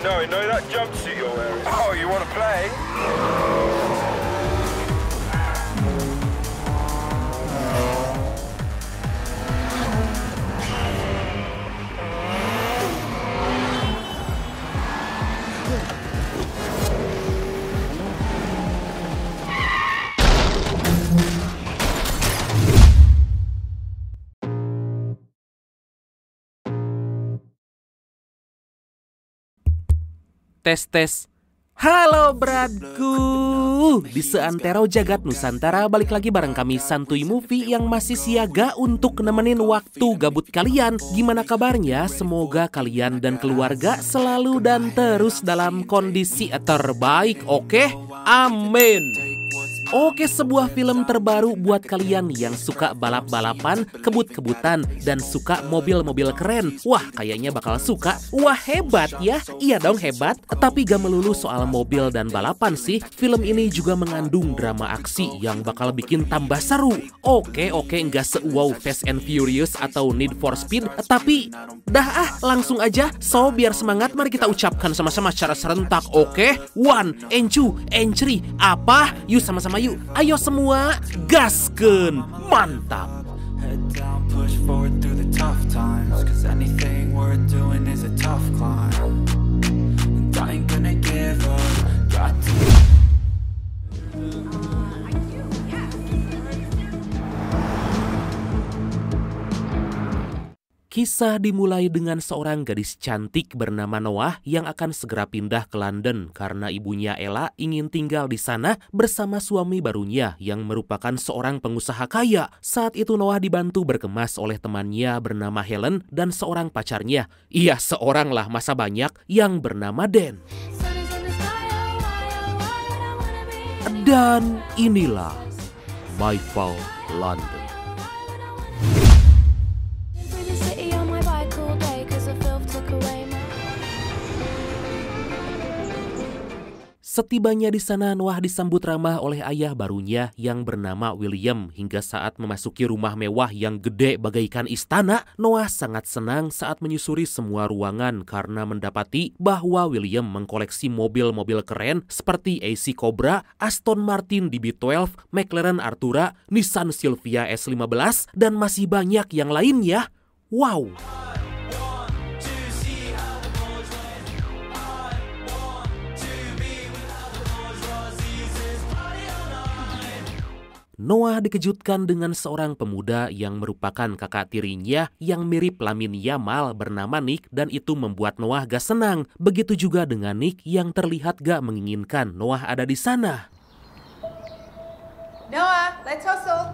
I know that jumpsuit you're wearing. Oh, you want to play? Tes. Halo bradku. Di seantero jagat Nusantara, balik lagi bareng kami Santuy Movie yang masih siaga untuk nemenin waktu gabut kalian. Gimana kabarnya? Semoga kalian dan keluarga selalu dan terus dalam kondisi terbaik, oke? Amin. Oke, sebuah film terbaru buat kalian yang suka balap-balapan, kebut-kebutan, dan suka mobil-mobil keren. Wah, kayaknya bakal suka. Wah, hebat ya. Iya dong, hebat. Tapi gak melulu soal mobil dan balapan sih. Film ini juga mengandung drama aksi yang bakal bikin tambah seru. Oke, nggak se-wow Fast and Furious atau Need for Speed. Tapi, langsung aja. So, biar semangat, mari kita ucapkan sama-sama secara serentak. Oke? 1, and 2, and 3. Apa? Yuk sama-sama yuk. Ayo semua, gaskeun. Mantap. Head down, push forward through the tough times, 'cause anything worth doing is a tough climb. And I ain't gonna give up. Got to. Kisah dimulai dengan seorang gadis cantik bernama Noah yang akan segera pindah ke London karena ibunya Ella ingin tinggal di sana bersama suami barunya yang merupakan seorang pengusaha kaya. Saat itu Noah dibantu berkemas oleh temannya bernama Helen dan seorang pacarnya. Iya, seorang lah, masa banyak, yang bernama Dan. Dan inilah My Fall London. Setibanya di sana, Noah disambut ramah oleh ayah barunya yang bernama William. Hingga saat memasuki rumah mewah yang gede bagaikan istana, Noah sangat senang saat menyusuri semua ruangan karena mendapati bahwa William mengkoleksi mobil-mobil keren seperti AC Cobra, Aston Martin DB12, McLaren Artura, Nissan Silvia S15, dan masih banyak yang lainnya. Wow! Noah dikejutkan dengan seorang pemuda yang merupakan kakak tirinya yang mirip Lamine Yamal bernama Nick, dan itu membuat Noah gak senang. Begitu juga dengan Nick yang terlihat gak menginginkan Noah ada di sana. Noah, let's hustle.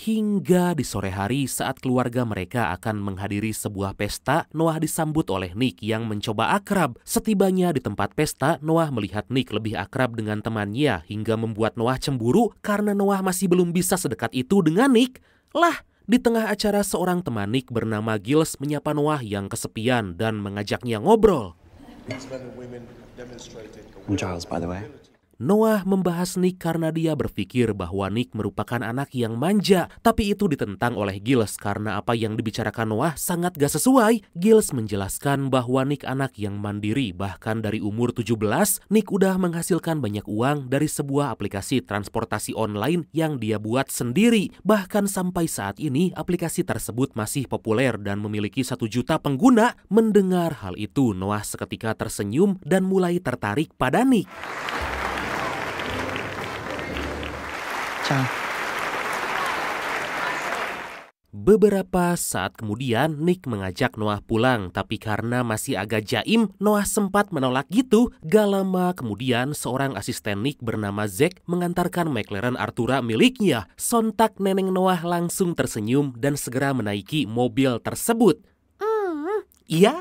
Hingga di sore hari saat keluarga mereka akan menghadiri sebuah pesta, Noah disambut oleh Nick yang mencoba akrab. Setibanya di tempat pesta, Noah melihat Nick lebih akrab dengan temannya hingga membuat Noah cemburu karena Noah masih belum bisa sedekat itu dengan Nick. Lah, di tengah acara seorang teman Nick bernama Giles menyapa Noah yang kesepian dan mengajaknya ngobrol. I'm Giles, by the way. Noah membahas Nick karena dia berpikir bahwa Nick merupakan anak yang manja, tapi itu ditentang oleh Giles karena apa yang dibicarakan Noah sangat gak sesuai. Giles menjelaskan bahwa Nick anak yang mandiri, bahkan dari umur 17, Nick udah menghasilkan banyak uang dari sebuah aplikasi transportasi online yang dia buat sendiri. Bahkan sampai saat ini aplikasi tersebut masih populer dan memiliki 1 juta pengguna. Mendengar hal itu, Noah seketika tersenyum dan mulai tertarik pada Nick. Ciao. Beberapa saat kemudian, Nick mengajak Noah pulang, tapi karena masih agak jaim, Noah sempat menolak gitu. Gak lama kemudian, seorang asisten Nick bernama Zack mengantarkan McLaren Artura miliknya. Sontak neneng Noah langsung tersenyum dan segera menaiki mobil tersebut. Iya.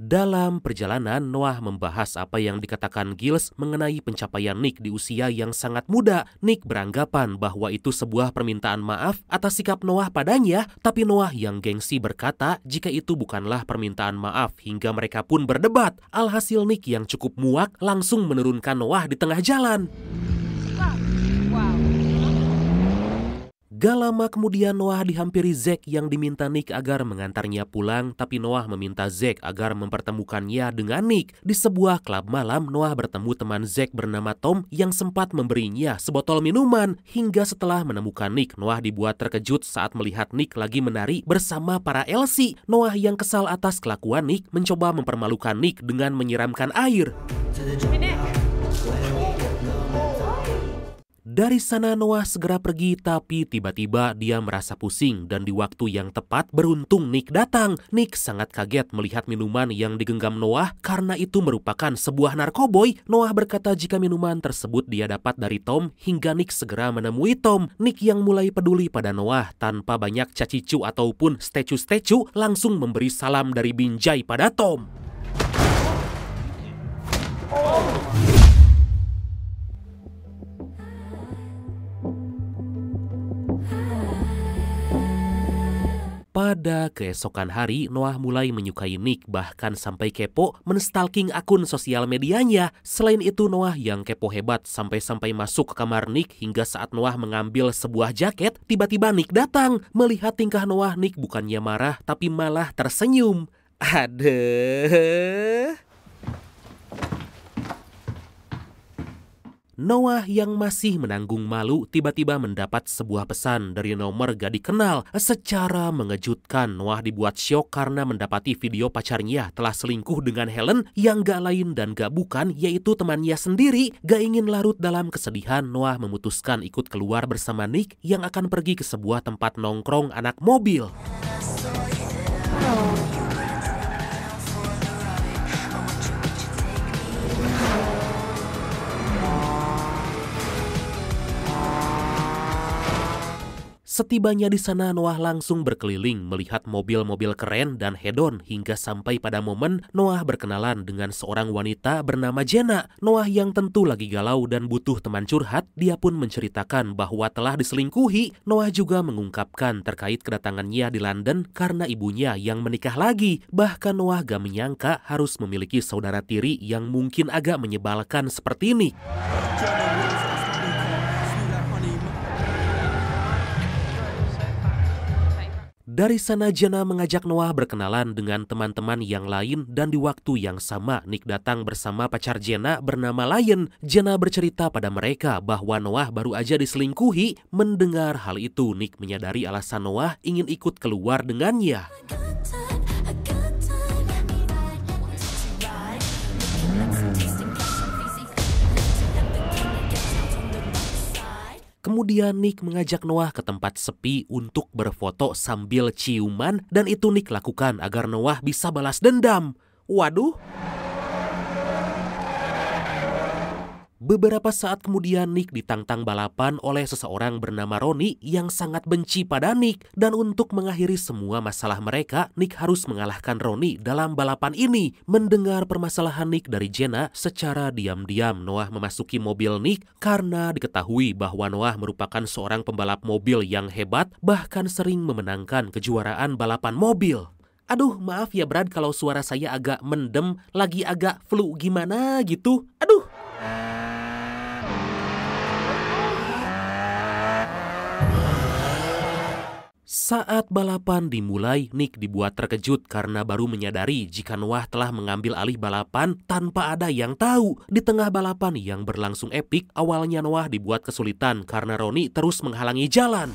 Dalam perjalanan, Noah membahas apa yang dikatakan Giles mengenai pencapaian Nick di usia yang sangat muda. Nick beranggapan bahwa itu sebuah permintaan maaf atas sikap Noah padanya, tapi Noah yang gengsi berkata jika itu bukanlah permintaan maaf hingga mereka pun berdebat. Alhasil Nick yang cukup muak langsung menurunkan Noah di tengah jalan. Gak lama kemudian Noah dihampiri Zack yang diminta Nick agar mengantarnya pulang, tapi Noah meminta Zack agar mempertemukannya dengan Nick. Di sebuah klub malam, Noah bertemu teman Zack bernama Tom yang sempat memberinya sebotol minuman. Hingga setelah menemukan Nick, Noah dibuat terkejut saat melihat Nick lagi menari bersama para LC. Noah yang kesal atas kelakuan Nick mencoba mempermalukan Nick dengan menyiramkan air. Dari sana Noah segera pergi, tapi tiba-tiba dia merasa pusing dan di waktu yang tepat beruntung Nick datang. Nick sangat kaget melihat minuman yang digenggam Noah karena itu merupakan sebuah narkoboy. Noah berkata jika minuman tersebut dia dapat dari Tom hingga Nick segera menemui Tom. Nick yang mulai peduli pada Noah tanpa banyak cacicu ataupun stecu-stecu langsung memberi salam dari Binjai pada Tom. Pada keesokan hari, Noah mulai menyukai Nick, bahkan sampai kepo menstalking akun sosial medianya. Selain itu, Noah yang kepo hebat sampai-sampai masuk ke kamar Nick hingga saat Noah mengambil sebuah jaket, tiba-tiba Nick datang. Melihat tingkah Noah, Nick bukannya marah, tapi malah tersenyum. Aduh. Noah yang masih menanggung malu tiba-tiba mendapat sebuah pesan dari nomor gak dikenal. Secara mengejutkan, Noah dibuat syok karena mendapati video pacarnya telah selingkuh dengan Helen yang gak lain dan gak bukan yaitu temannya sendiri. Gak ingin larut dalam kesedihan, Noah memutuskan ikut keluar bersama Nick yang akan pergi ke sebuah tempat nongkrong anak mobil. Setibanya di sana, Noah langsung berkeliling melihat mobil-mobil keren dan hedon hingga sampai pada momen Noah berkenalan dengan seorang wanita bernama Jenna. Noah yang tentu lagi galau dan butuh teman curhat, dia pun menceritakan bahwa telah diselingkuhi. Noah juga mengungkapkan terkait kedatangannya di London karena ibunya yang menikah lagi. Bahkan Noah gak menyangka harus memiliki saudara tiri yang mungkin agak menyebalkan seperti ini. Dari sana Jenna mengajak Noah berkenalan dengan teman-teman yang lain dan di waktu yang sama Nick datang bersama pacar Jenna bernama Lion. Jenna bercerita pada mereka bahwa Noah baru aja diselingkuhi. Mendengar hal itu, Nick menyadari alasan Noah ingin ikut keluar dengannya. Kemudian Nick mengajak Noah ke tempat sepi untuk berfoto sambil ciuman dan itu Nick lakukan agar Noah bisa balas dendam. Waduh. Beberapa saat kemudian Nick ditantang balapan oleh seseorang bernama Ronnie yang sangat benci pada Nick. Dan untuk mengakhiri semua masalah mereka, Nick harus mengalahkan Ronnie dalam balapan ini. Mendengar permasalahan Nick dari Jenna, secara diam-diam Noah memasuki mobil Nick karena diketahui bahwa Noah merupakan seorang pembalap mobil yang hebat, bahkan sering memenangkan kejuaraan balapan mobil. Aduh, maaf ya Brad kalau suara saya agak mendem, lagi agak flu gimana gitu. Aduh. Saat balapan dimulai, Nick dibuat terkejut karena baru menyadari jika Noah telah mengambil alih balapan tanpa ada yang tahu. Di tengah balapan yang berlangsung epik, awalnya Noah dibuat kesulitan karena Ronnie terus menghalangi jalan.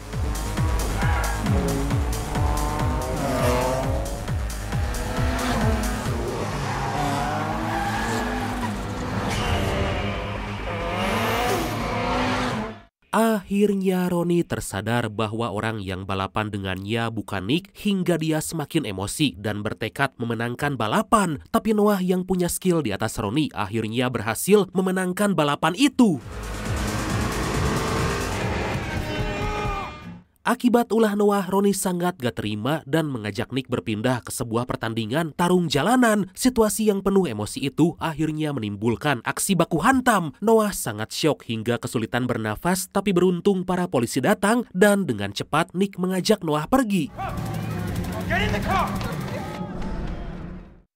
Akhirnya Ronnie tersadar bahwa orang yang balapan dengannya bukan Nick hingga dia semakin emosi dan bertekad memenangkan balapan. Tapi Noah yang punya skill di atas Ronnie akhirnya berhasil memenangkan balapan itu. Akibat ulah Noah, Ronnie sangat gak terima dan mengajak Nick berpindah ke sebuah pertandingan tarung jalanan. Situasi yang penuh emosi itu akhirnya menimbulkan aksi baku hantam. Noah sangat syok hingga kesulitan bernafas, tapi beruntung para polisi datang dan dengan cepat Nick mengajak Noah pergi. Get in the car!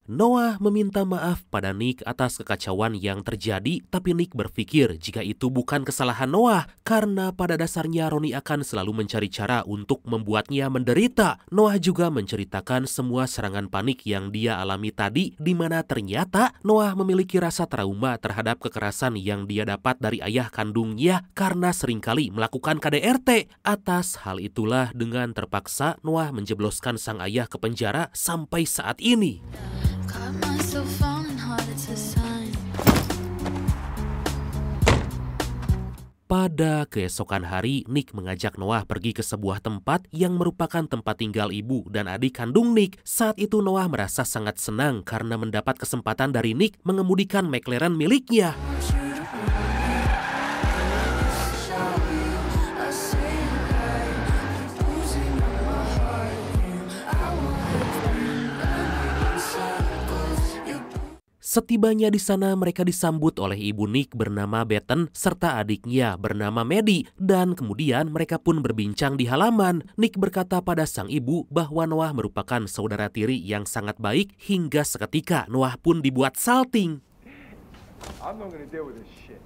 Noah meminta maaf pada Nick atas kekacauan yang terjadi, tapi Nick berpikir jika itu bukan kesalahan Noah karena pada dasarnya Ronnie akan selalu mencari cara untuk membuatnya menderita. Noah juga menceritakan semua serangan panik yang dia alami tadi, di mana ternyata Noah memiliki rasa trauma terhadap kekerasan yang dia dapat dari ayah kandungnya karena seringkali melakukan KDRT. Atas hal itulah dengan terpaksa Noah menjebloskan sang ayah ke penjara sampai saat ini. Pada keesokan hari, Nick mengajak Noah pergi ke sebuah tempat yang merupakan tempat tinggal ibu dan adik kandung Nick. Saat itu Noah merasa sangat senang karena mendapat kesempatan dari Nick mengemudikan McLaren miliknya. Setibanya di sana, mereka disambut oleh ibu Nick bernama Bethany serta adiknya bernama Maddie, dan kemudian mereka pun berbincang di halaman. Nick berkata pada sang ibu bahwa Noah merupakan saudara tiri yang sangat baik hingga seketika Noah pun dibuat salting. I'm not gonna deal with this shit.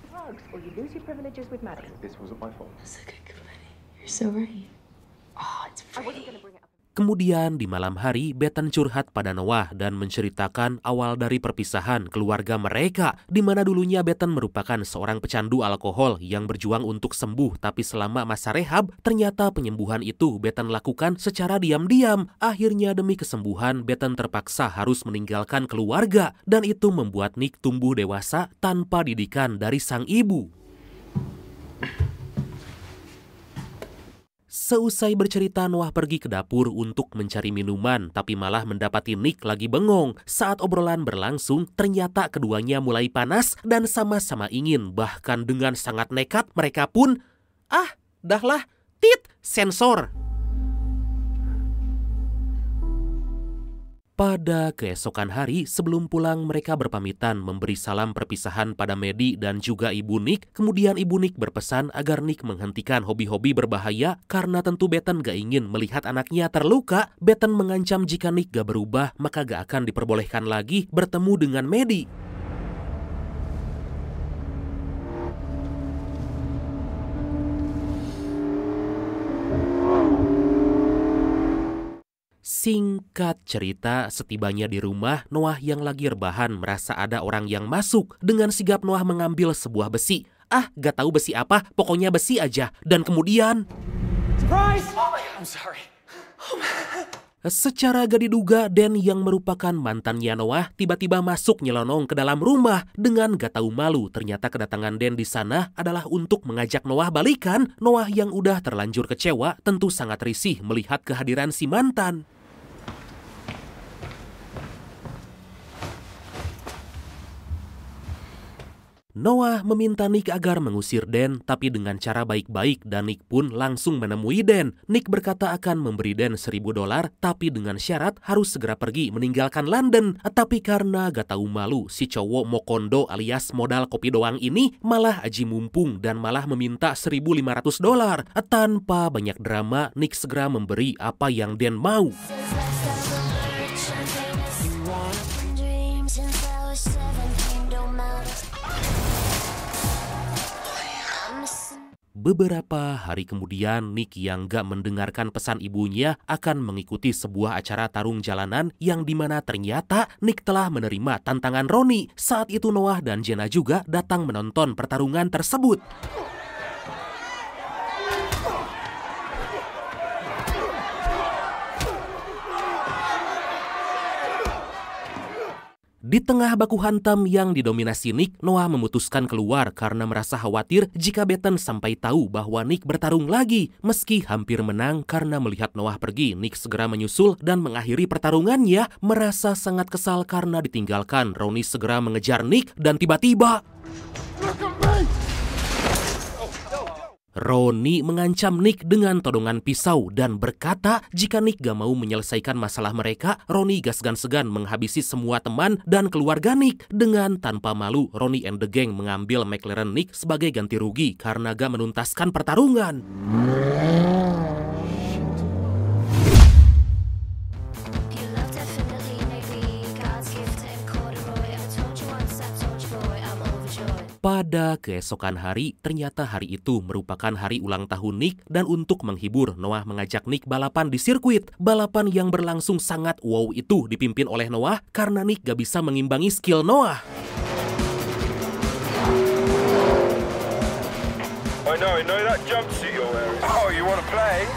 Drugs, or you lose your privileges with Maddie. This wasn't my fault. That's a good buddy. You're so right. Oh, it's I wasn't gonna bring it up. Kemudian di malam hari, Bethany curhat pada Noah dan menceritakan awal dari perpisahan keluarga mereka, di mana dulunya Bethany merupakan seorang pecandu alkohol yang berjuang untuk sembuh, tapi selama masa rehab, ternyata penyembuhan itu Bethany lakukan secara diam-diam. Akhirnya demi kesembuhan, Bethany terpaksa harus meninggalkan keluarga, dan itu membuat Nick tumbuh dewasa tanpa didikan dari sang ibu. Seusai bercerita, Noah pergi ke dapur untuk mencari minuman, tapi malah mendapati Nick lagi bengong. Saat obrolan berlangsung, ternyata keduanya mulai panas dan sama-sama ingin. Bahkan dengan sangat nekat, mereka pun, dahlah, sensor. Pada keesokan hari, sebelum pulang mereka berpamitan memberi salam perpisahan pada Maddie dan juga ibu Nick. Kemudian ibu Nick berpesan agar Nick menghentikan hobi-hobi berbahaya karena tentu Bethany gak ingin melihat anaknya terluka. Bethany mengancam jika Nick gak berubah maka gak akan diperbolehkan lagi bertemu dengan Maddie. Singkat cerita, setibanya di rumah, Noah yang lagi rebahan merasa ada orang yang masuk. Dengan sigap Noah mengambil sebuah besi. Gak tahu besi apa, pokoknya besi aja. Dan kemudian... Surprise! Oh my God, I'm sorry. Secara gak diduga, Dan yang merupakan mantannya Noah tiba-tiba masuk nyelonong ke dalam rumah. Dengan gak tahu malu, ternyata kedatangan Dan di sana adalah untuk mengajak Noah balikan. Noah yang udah terlanjur kecewa tentu sangat risih melihat kehadiran si mantan. Noah meminta Nick agar mengusir Dan, tapi dengan cara baik-baik, dan Nick pun langsung menemui Dan. Nick berkata akan memberi Dan $1.000, tapi dengan syarat harus segera pergi meninggalkan London. Tapi karena gak tahu malu, si cowok Mokondo alias modal kopi doang ini malah aji mumpung dan malah meminta $1.500. Tanpa banyak drama, Nick segera memberi apa yang Dan mau. Beberapa hari kemudian, Nick yang gak mendengarkan pesan ibunya akan mengikuti sebuah acara tarung jalanan yang dimana ternyata Nick telah menerima tantangan Ronnie. Saat itu Noah dan Jenna juga datang menonton pertarungan tersebut. Di tengah baku hantam yang didominasi Nick, Noah memutuskan keluar karena merasa khawatir jika Bethany sampai tahu bahwa Nick bertarung lagi. Meski hampir menang karena melihat Noah pergi, Nick segera menyusul dan mengakhiri pertarungannya. Merasa sangat kesal karena ditinggalkan, Ronnie segera mengejar Nick dan tiba-tiba... Ronnie mengancam Nick dengan todongan pisau dan berkata jika Nick gak mau menyelesaikan masalah mereka, Ronnie gak segan-segan menghabisi semua teman dan keluarga Nick. Dengan tanpa malu, Ronnie and the gang mengambil McLaren Nick sebagai ganti rugi karena gak menuntaskan pertarungan. Pada keesokan hari, ternyata hari itu merupakan hari ulang tahun Nick dan untuk menghibur, Noah mengajak Nick balapan di sirkuit. Balapan yang berlangsung sangat wow itu dipimpin oleh Noah karena Nick gak bisa mengimbangi skill Noah. I know that jumpsuit you're wearing. Oh, you wanna play?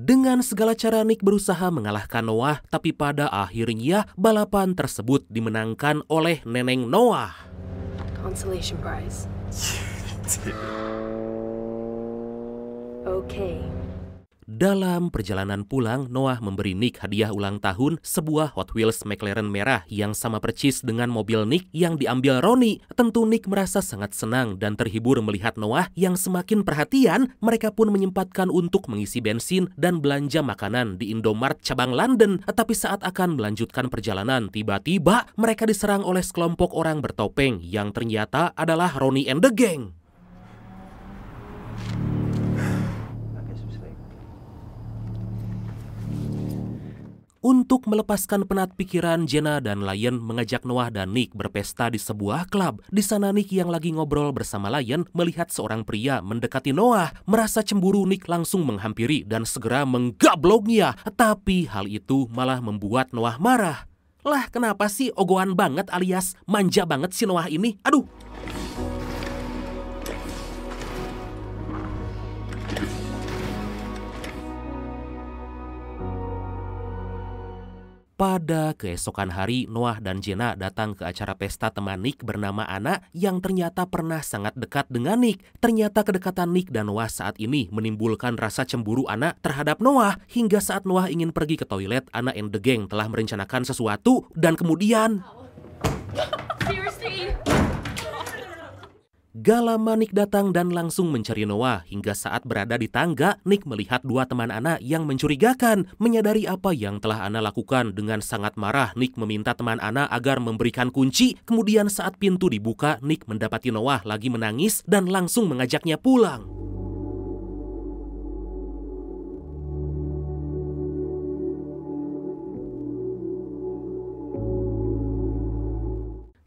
Dengan segala cara Nick berusaha mengalahkan Noah, tapi pada akhirnya balapan tersebut dimenangkan oleh neneng Noah. Consolation prize. Okay. Dalam perjalanan pulang, Noah memberi Nick hadiah ulang tahun, sebuah Hot Wheels McLaren merah yang sama persis dengan mobil Nick yang diambil Ronnie. Tentu Nick merasa sangat senang dan terhibur melihat Noah yang semakin perhatian. Mereka pun menyempatkan untuk mengisi bensin dan belanja makanan di Indomart cabang London. Tapi saat akan melanjutkan perjalanan, tiba-tiba mereka diserang oleh sekelompok orang bertopeng yang ternyata adalah Ronnie and the gang. Untuk melepaskan penat pikiran, Jenna dan Lion mengajak Noah dan Nick berpesta di sebuah klub. Di sana Nick yang lagi ngobrol bersama Lion melihat seorang pria mendekati Noah. Merasa cemburu, Nick langsung menghampiri dan segera menggabloknya. Tapi hal itu malah membuat Noah marah. Lah kenapa sih ogohan banget alias manja banget si Noah ini? Aduh. Pada keesokan hari, Noah dan Jenna datang ke acara pesta teman Nick bernama Anna yang ternyata pernah sangat dekat dengan Nick. Ternyata kedekatan Nick dan Noah saat ini menimbulkan rasa cemburu Anna terhadap Noah. Hingga saat Noah ingin pergi ke toilet, Anna and the gang telah merencanakan sesuatu dan kemudian... Gak lama Nick datang dan langsung mencari Noah. Hingga saat berada di tangga, Nick melihat dua teman Anna yang mencurigakan. Menyadari apa yang telah Anna lakukan, dengan sangat marah Nick meminta teman Anna agar memberikan kunci. Kemudian saat pintu dibuka, Nick mendapati Noah lagi menangis dan langsung mengajaknya pulang.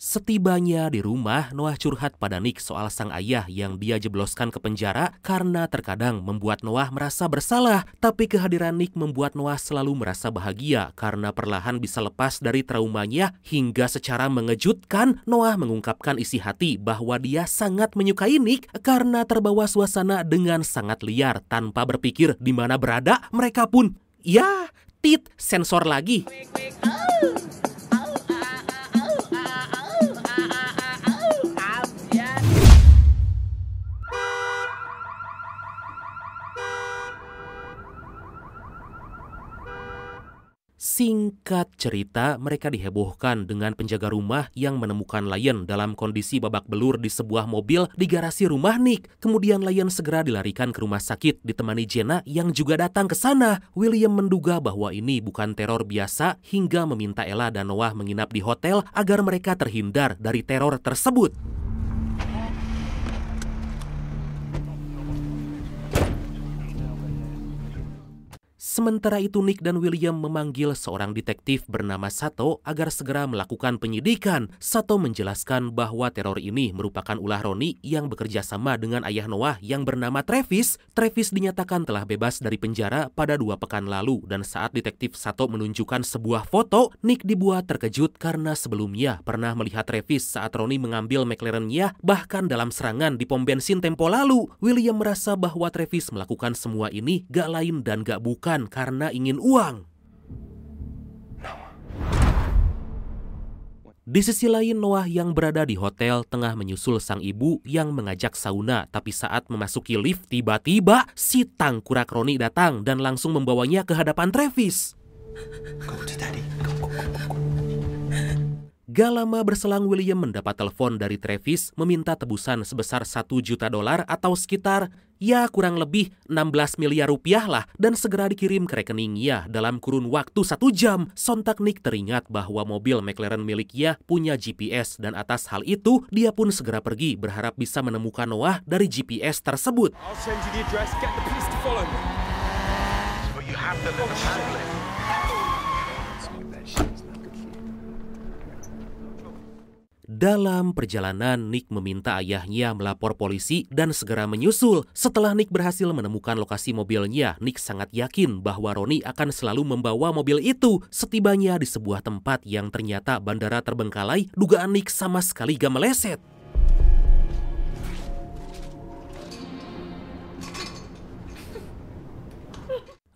Setibanya di rumah, Noah curhat pada Nick soal sang ayah yang dia jebloskan ke penjara karena terkadang membuat Noah merasa bersalah. Tapi kehadiran Nick membuat Noah selalu merasa bahagia karena perlahan bisa lepas dari traumanya. Hingga secara mengejutkan, Noah mengungkapkan isi hati bahwa dia sangat menyukai Nick karena terbawa suasana dengan sangat liar. Tanpa berpikir di mana berada, mereka pun, ya, sensor lagi. Singkat cerita, mereka dihebohkan dengan penjaga rumah yang menemukan Lion dalam kondisi babak belur di sebuah mobil di garasi rumah Nick. Kemudian Lion segera dilarikan ke rumah sakit ditemani Jenna yang juga datang ke sana. William menduga bahwa ini bukan teror biasa hingga meminta Ella dan Noah menginap di hotel agar mereka terhindar dari teror tersebut. Sementara itu Nick dan William memanggil seorang detektif bernama Sato agar segera melakukan penyidikan. Sato menjelaskan bahwa teror ini merupakan ulah Ronnie yang bekerja sama dengan ayah Noah yang bernama Travis. Travis dinyatakan telah bebas dari penjara pada 2 pekan lalu dan saat detektif Sato menunjukkan sebuah foto, Nick dibuat terkejut karena sebelumnya pernah melihat Travis saat Ronnie mengambil McLaren-nya bahkan dalam serangan di pom bensin tempo lalu. William merasa bahwa Travis melakukan semua ini gak lain dan gak bukan karena ingin uang. Di sisi lain, Noah yang berada di hotel tengah menyusul sang ibu yang mengajak sauna. Tapi saat memasuki lift, tiba-tiba si tangkurak Ronnie datang dan langsung membawanya ke hadapan Travis. Gak lama berselang William mendapat telepon dari Travis meminta tebusan sebesar $1 juta atau sekitar ya kurang lebih 16 miliar rupiah lah dan segera dikirim ke rekeningnya dalam kurun waktu 1 jam. Sontak Nick teringat bahwa mobil McLaren miliknya punya GPS dan atas hal itu dia pun segera pergi berharap bisa menemukan Noah dari GPS tersebut. I'll send you the address. Get the police to follow me. But you have to let them handle it. Dalam perjalanan, Nick meminta ayahnya melapor polisi dan segera menyusul. Setelah Nick berhasil menemukan lokasi mobilnya, Nick sangat yakin bahwa Ronnie akan selalu membawa mobil itu. Setibanya di sebuah tempat yang ternyata bandara terbengkalai, dugaan Nick sama sekali gak meleset.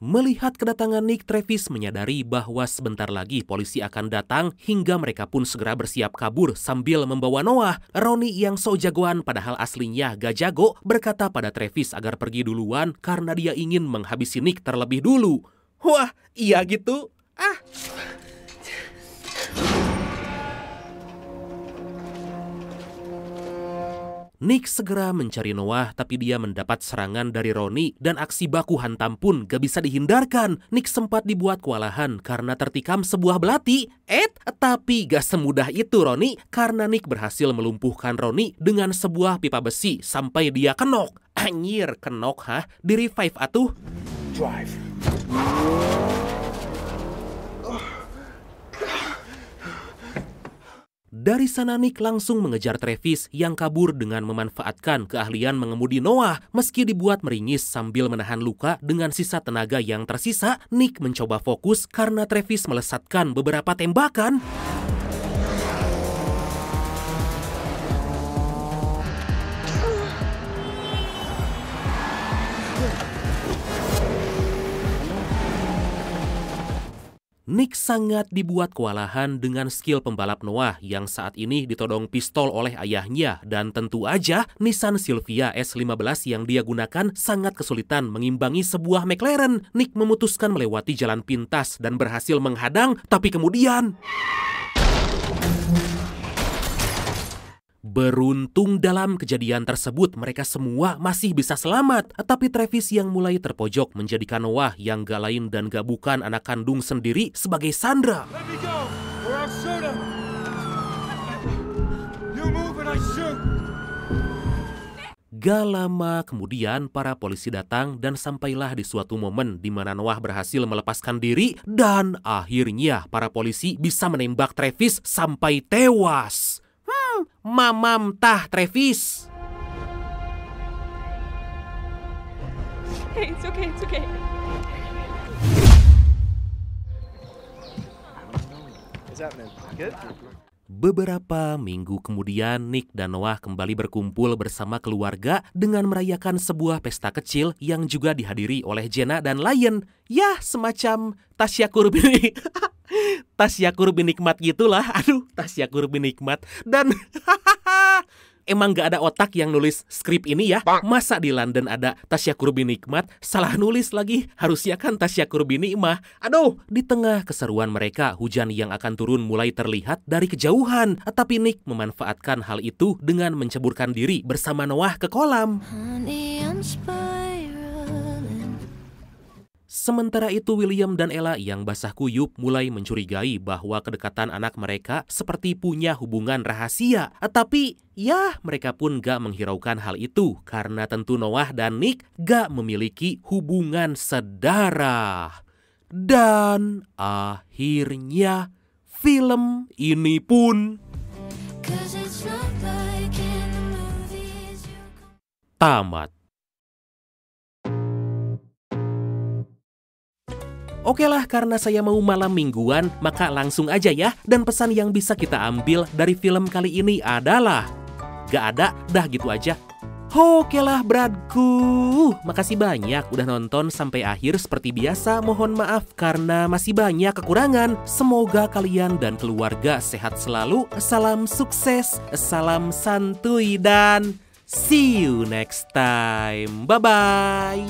Melihat kedatangan Nick, Travis menyadari bahwa sebentar lagi polisi akan datang hingga mereka pun segera bersiap kabur sambil membawa Noah. Ronnie yang sok jagoan padahal aslinya gak jago berkata pada Travis agar pergi duluan karena dia ingin menghabisi Nick terlebih dulu. Wah, iya gitu? Nick segera mencari Noah, tapi dia mendapat serangan dari Ronnie dan aksi baku hantam pun gak bisa dihindarkan. Nick sempat dibuat kewalahan karena tertikam sebuah belati. Tapi gak semudah itu Ronnie, karena Nick berhasil melumpuhkan Ronnie dengan sebuah pipa besi sampai dia kenok. Anjir, kenok Di revive atuh. Drive. Dari sana Nick langsung mengejar Travis yang kabur dengan memanfaatkan keahlian mengemudi Noah. Meski dibuat meringis sambil menahan luka dengan sisa tenaga yang tersisa, Nick mencoba fokus karena Travis melesatkan beberapa tembakan. Nick sangat dibuat kewalahan dengan skill pembalap Noah yang saat ini ditodong pistol oleh ayahnya dan tentu aja Nissan Silvia S15 yang dia gunakan sangat kesulitan mengimbangi sebuah McLaren. Nick memutuskan melewati jalan pintas dan berhasil menghadang, tapi kemudian beruntung dalam kejadian tersebut mereka semua masih bisa selamat. Tapi Travis yang mulai terpojok menjadikan Noah yang gak lain dan gak bukan anak kandung sendiri sebagai sandera. Let me go, or I'll shoot him. You move and I shoot. Gak lama kemudian para polisi datang dan sampailah di suatu momen di mana Noah berhasil melepaskan diri dan akhirnya para polisi bisa menembak Travis sampai tewas. Mamam tah Travis. Hey, it's okay, it's okay. What's happening? Good? Beberapa minggu kemudian, Nick dan Noah kembali berkumpul bersama keluarga dengan merayakan sebuah pesta kecil yang juga dihadiri oleh Jenna dan Lion. Ya, semacam tasyakur binikmat gitulah. Aduh, tasyakur binikmat. Dan emang gak ada otak yang nulis skrip ini ya. Masa di London ada tasyakur binikmat? Salah nulis lagi. Harusnya kan tasyakur binikmah. Aduh, di tengah keseruan mereka, hujan yang akan turun mulai terlihat dari kejauhan. Tapi Nick memanfaatkan hal itu dengan menceburkan diri bersama Noah ke kolam. Sementara itu William dan Ella yang basah kuyup mulai mencurigai bahwa kedekatan anak mereka seperti punya hubungan rahasia. Tapi ya mereka pun gak menghiraukan hal itu karena tentu Noah dan Nick gak memiliki hubungan sedarah. Dan akhirnya film ini pun tamat. Oke lah, karena saya mau malam mingguan, maka langsung aja ya. Dan pesan yang bisa kita ambil dari film kali ini adalah gak ada, dah gitu aja. Oke lah bradku, makasih banyak udah nonton sampai akhir. Seperti biasa mohon maaf karena masih banyak kekurangan. Semoga kalian dan keluarga sehat selalu. Salam sukses, salam santuy dan see you next time. Bye-bye.